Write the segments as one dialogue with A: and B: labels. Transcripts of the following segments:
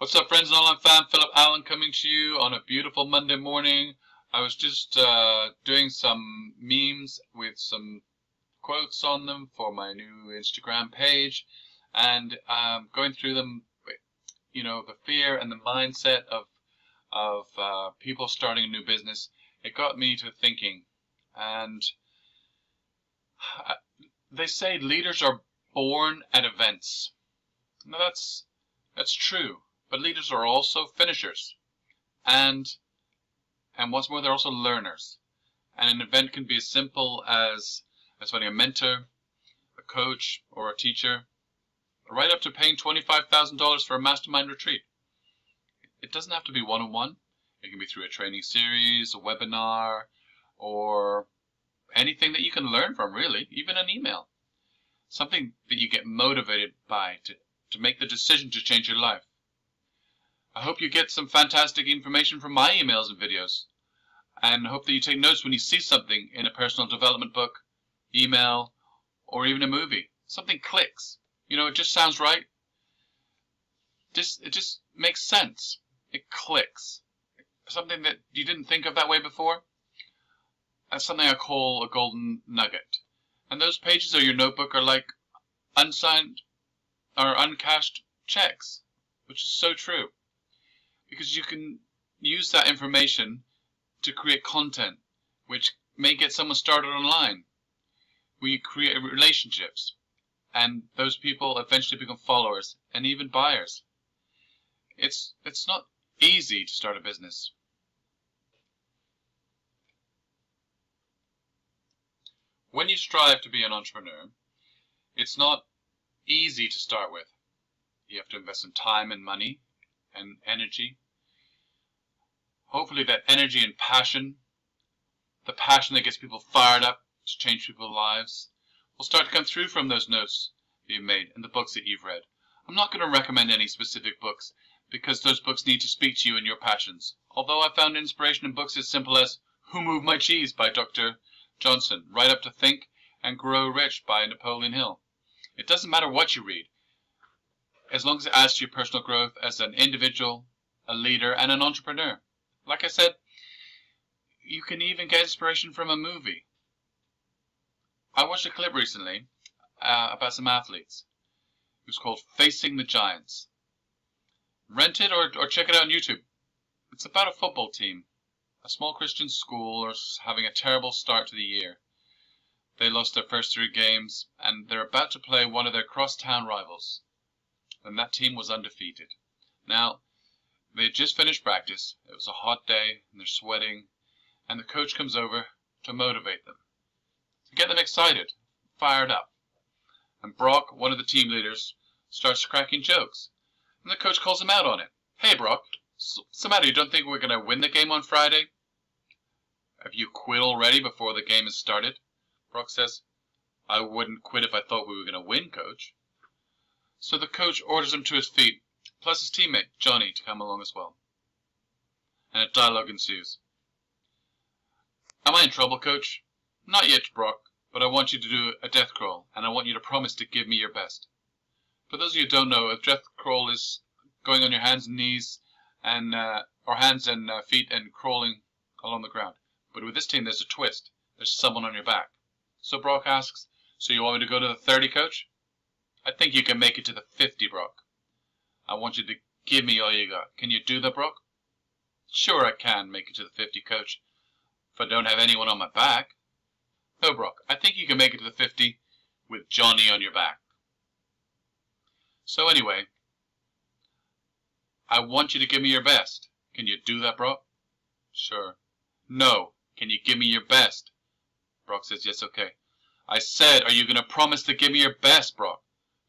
A: What's up, friends and online fam? Philip Allen coming to you on a beautiful Monday morning. I was just doing some memes with some quotes on them for my new Instagram page, and going through them, you know, the fear and the mindset of people starting a new business. It got me to thinking, and they say leaders are born at events. Now that's true. But leaders are also finishers, and what's more, they're also learners. And an event can be as simple as finding a mentor, a coach, or a teacher, right up to paying $25,000 for a mastermind retreat. It doesn't have to be one-on-one. It can be through a training series, a webinar, or anything that you can learn from, really, even an email. Something that you get motivated by to make the decision to change your life. I hope you get some fantastic information from my emails and videos, and hope that you take notes when you see something in a personal development book, email, or even a movie. Something clicks. You know, it just sounds right. It just makes sense. It clicks. Something that you didn't think of that way before. That's something I call a golden nugget. And those pages of your notebook are like unsigned or uncashed checks, which is so true. Because you can use that information to create content which may get someone started online. We create relationships, and those people eventually become followers and even buyers. It's not easy to start a business. When you strive to be an entrepreneur, it's not easy to start with. You have to invest some time and money and energy. Hopefully that energy and passion, the passion that gets people fired up to change people's lives, will start to come through from those notes that you've made and the books that you've read. I'm not going to recommend any specific books because those books need to speak to you and your passions. Although I found inspiration in books as simple as Who Moved My Cheese by Dr. Johnson, right up to Think and Grow Rich by Napoleon Hill. It doesn't matter what you read, as long as it adds to your personal growth as an individual, a leader, and an entrepreneur. Like I said, you can even get inspiration from a movie. I watched a clip recently about some athletes. It was called Facing the Giants. Rent it or check it out on YouTube. It's about a football team. A small Christian school is having a terrible start to the year. They lost their first 3 games, and they're about to play one of their crosstown rivals. And that team was undefeated. Now, they had just finished practice. It was a hot day, and they're sweating, and the coach comes over to motivate them, to get them excited, fired up. And Brock, one of the team leaders, starts cracking jokes, and the coach calls him out on it. Hey, Brock, what's the matter? You don't think we're going to win the game on Friday? Have you quit already before the game has started? Brock says, I wouldn't quit if I thought we were going to win, coach. So the coach orders him to his feet, plus his teammate, Johnny, to come along as well. And a dialogue ensues. Am I in trouble, coach? Not yet, Brock, but I want you to do a death crawl, and I want you to promise to give me your best. For those of you who don't know, a death crawl is going on your hands and knees, and or hands and feet and crawling along the ground. But with this team, there's a twist. There's someone on your back. So Brock asks, so you want me to go to the 30, coach? I think you can make it to the 50, Brock. I want you to give me all you got. Can you do that, Brock? Sure I can make it to the 50, coach, if I don't have anyone on my back. No, Brock, I think you can make it to the 50 with Johnny on your back. So anyway, I want you to give me your best. Can you do that, Brock? Sure. No. Can you give me your best? Brock says, yes, okay. I said, are you going to promise to give me your best, Brock?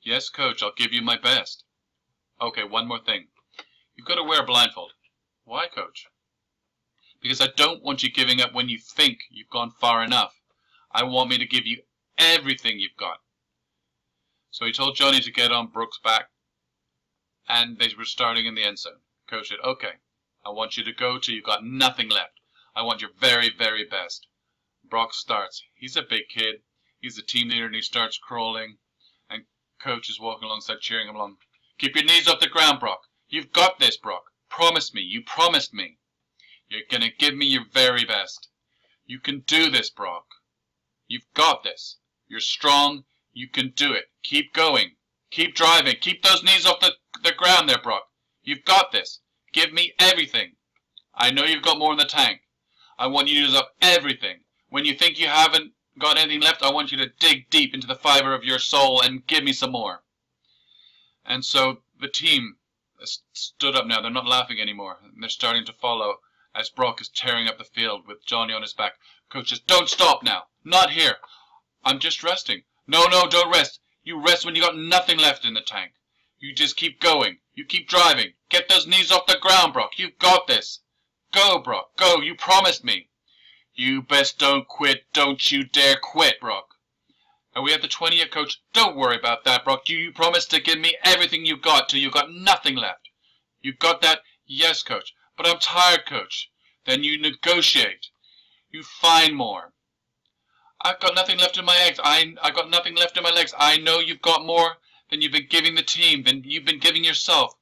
A: Yes, coach, I'll give you my best. Okay, one more thing. You've got to wear a blindfold. Why, coach? Because I don't want you giving up when you think you've gone far enough. I want me to give you everything you've got. So he told Johnny to get on Brook's back, and they were starting in the end zone. Coach said, okay, I want you to go till you've got nothing left. I want your very, very best. Brock starts. He's a big kid. He's a team leader, and he starts crawling, and coach is walking alongside, cheering him along. Keep your knees off the ground, Brock. You've got this, Brock. Promise me. You promised me. You're going to give me your very best. You can do this, Brock. You've got this. You're strong. You can do it. Keep going. Keep driving. Keep those knees off the ground there, Brock. You've got this. Give me everything. I know you've got more in the tank. I want you to use up everything. When you think you haven't got anything left, I want you to dig deep into the fiber of your soul and give me some more. And so the team stood up now. They're not laughing anymore. And they're starting to follow as Brock is tearing up the field with Johnny on his back. Coach says, don't stop now. Not here. I'm just resting. No, don't rest. You rest when you got nothing left in the tank. You just keep going. You keep driving. Get those knees off the ground, Brock. You've got this. Go, Brock. Go. You promised me. You best don't quit. Don't you dare quit, Brock. Are we at the 20 yet, Coach? Don't worry about that, Brock. You promised to give me everything you got till you got nothing left. You got that? Yes, Coach. But I'm tired, Coach. Then you negotiate. You find more. I've got nothing left in my legs. I got nothing left in my legs. I know you've got more than you've been giving the team, than you've been giving yourself.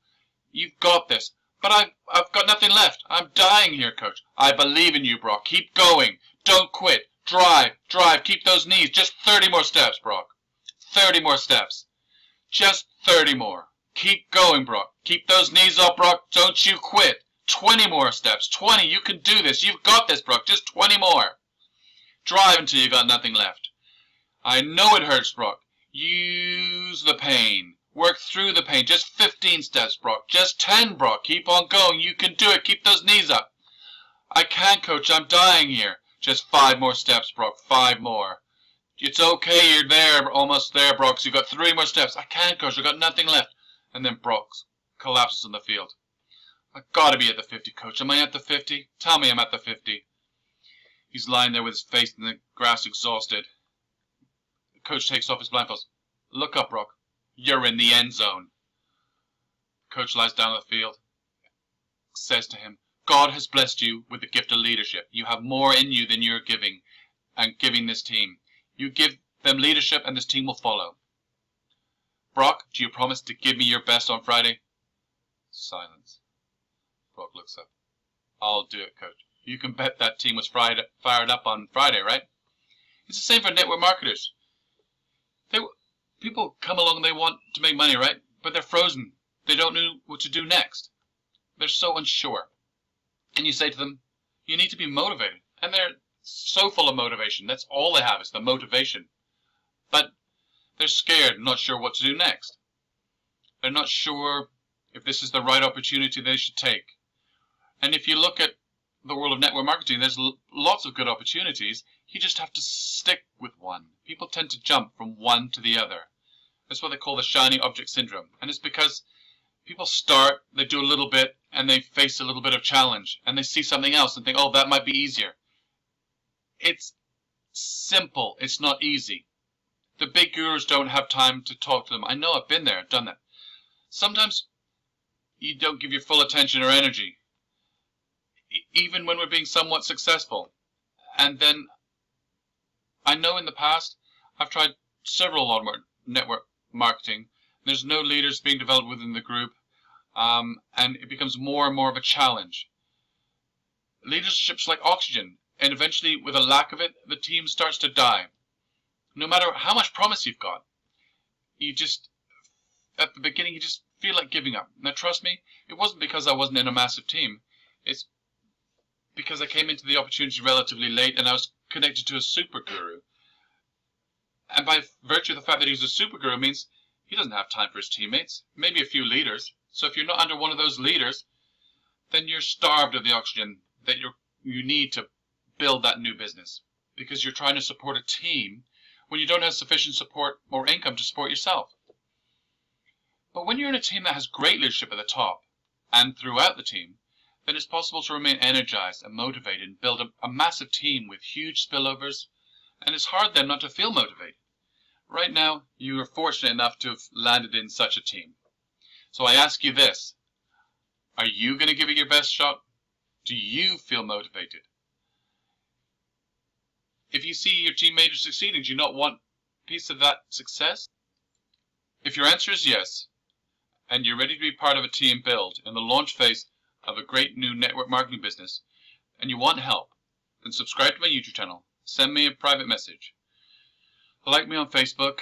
A: You've got this. But I've got nothing left. I'm dying here, Coach. I believe in you, Brock. Keep going. Don't quit. Drive. Keep those knees. Just 30 more steps, Brock. 30 more steps. Just 30 more. Keep going, Brock. Keep those knees up, Brock. Don't you quit. 20 more steps. 20. You can do this. You've got this, Brock. Just 20 more. Drive until you got nothing left. I know it hurts, Brock. Use the pain. Work through the pain. Just 15 steps, Brock. Just 10, Brock. Keep on going. You can do it. Keep those knees up. I can't, Coach. I'm dying here. Just 5 more steps, Brock. 5 more. It's okay. You're there. Almost there, Brock. So you got 3 more steps. I can't, Coach. I got nothing left. And then Brock collapses on the field. I gotta be at the 50, Coach. Am I at the 50? Tell me I'm at the 50. He's lying there with his face in the grass, exhausted. The coach takes off his blindfolds. Look up, Brock. You're in the end zone. Coach lies down on the field. Says to him, God has blessed you with the gift of leadership. You have more in you than you're giving, and giving this team. You give them leadership and this team will follow. Brock, do you promise to give me your best on Friday? Silence. Brock looks up. I'll do it, Coach. You can bet that team was fired up on Friday, right? It's the same for network marketers. People come along and they want to make money, right? But they're frozen. They don't know what to do next. They're so unsure. And you say to them, you need to be motivated. And they're so full of motivation. That's all they have is the motivation. But they're scared, not sure what to do next. They're not sure if this is the right opportunity they should take. And if you look at the world of network marketing, there's lots of good opportunities. You just have to stick with one. People tend to jump from one to the other. That's what they call the shiny object syndrome. And it's because people start, they do a little bit, and they face a little bit of challenge. And they see something else and think, oh, that might be easier. It's simple. It's not easy. The big gurus don't have time to talk to them. I know, I've been there, done that. Sometimes you don't give your full attention or energy, even when we're being somewhat successful. And then I know in the past I've tried several network marketing. There's no leaders being developed within the group, and it becomes more and more of a challenge. Leadership's like oxygen, and eventually with a lack of it, the team starts to die. No matter how much promise you've got, you just, at the beginning, you just feel like giving up. Now trust me, it wasn't because I wasn't in a massive team. It's because I came into the opportunity relatively late and I was connected to a super guru. And by virtue of the fact that he's a super guru means he doesn't have time for his teammates, maybe a few leaders. So if you're not under one of those leaders, then you're starved of the oxygen that you need to build that new business, because you're trying to support a team when you don't have sufficient support or income to support yourself. But when you're in a team that has great leadership at the top and throughout the team, then it's possible to remain energized and motivated and build a massive team with huge spillovers, and it's hard then not to feel motivated. Right now, you are fortunate enough to have landed in such a team. So I ask you this, are you going to give it your best shot? Do you feel motivated? If you see your teammates succeeding, do you not want a piece of that success? If your answer is yes, and you're ready to be part of a team build in the launch phase of a great new network marketing business, and you want help, then subscribe to my YouTube channel, send me a private message, like me on Facebook,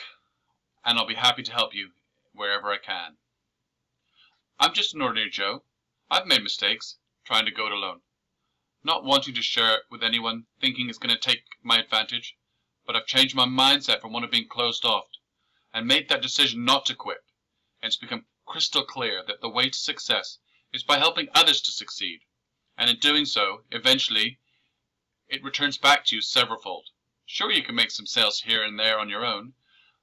A: and I'll be happy to help you wherever I can. I'm just an ordinary Joe. I've made mistakes trying to go it alone, not wanting to share it with anyone, thinking it's going to take my advantage, but I've changed my mindset from one of being closed off and made that decision not to quit. And it's become crystal clear that the way to success is by helping others to succeed. And in doing so, eventually, it returns back to you severalfold. Sure, you can make some sales here and there on your own,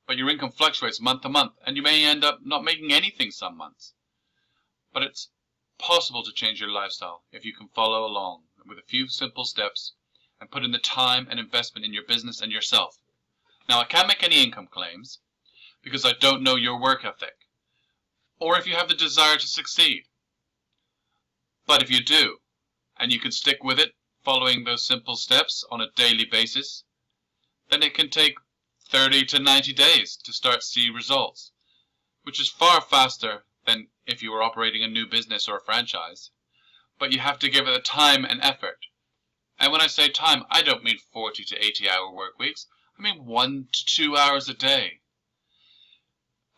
A: but your income fluctuates month to month, and you may end up not making anything some months. But it's possible to change your lifestyle if you can follow along with a few simple steps and put in the time and investment in your business and yourself. Now, I can't make any income claims because I don't know your work ethic, or if you have the desire to succeed. But if you do, and you can stick with it, following those simple steps on a daily basis, then it can take 30 to 90 days to start see results, which is far faster than if you were operating a new business or a franchise. But you have to give it the time and effort. And when I say time, I don't mean 40 to 80-hour work weeks. I mean 1 to 2 hours a day.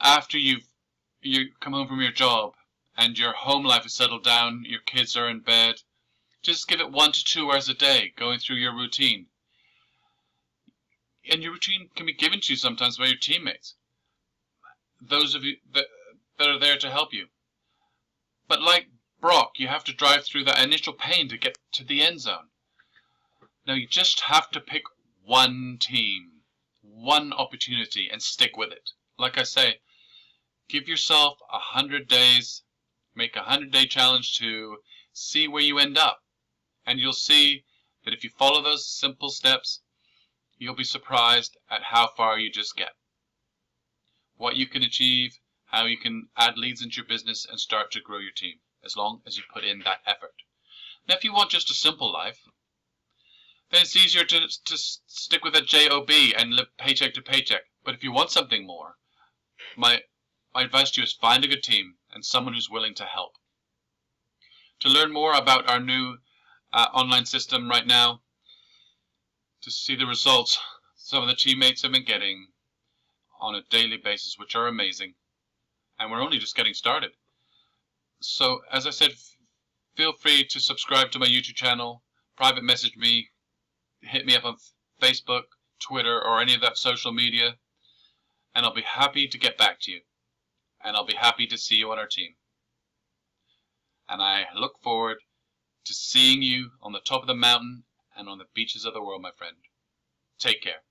A: After you come home from your job and your home life is settled down, your kids are in bed, just give it 1 to 2 hours a day going through your routine. And your routine can be given to you sometimes by your teammates, those of you that are there to help you. But like Brock, you have to drive through that initial pain to get to the end zone. Now you just have to pick one team, one opportunity, and stick with it. Like I say, give yourself 100 days, make a 100-day challenge to see where you end up. And you'll see that if you follow those simple steps, you'll be surprised at how far you just get. What you can achieve, how you can add leads into your business and start to grow your team, as long as you put in that effort. Now, if you want just a simple life, then it's easier to stick with a job and live paycheck to paycheck. But if you want something more, my advice to you is find a good team and someone who's willing to help. To learn more about our new online system right now, to see the results some of the teammates have been getting on a daily basis, which are amazing, and we're only just getting started. So, as I said, feel free to subscribe to my YouTube channel, private message me, hit me up on Facebook, Twitter, or any of that social media, and I'll be happy to get back to you, and I'll be happy to see you on our team. And I look forward to seeing you on the top of the mountain and on the beaches of the world, my friend. Take care.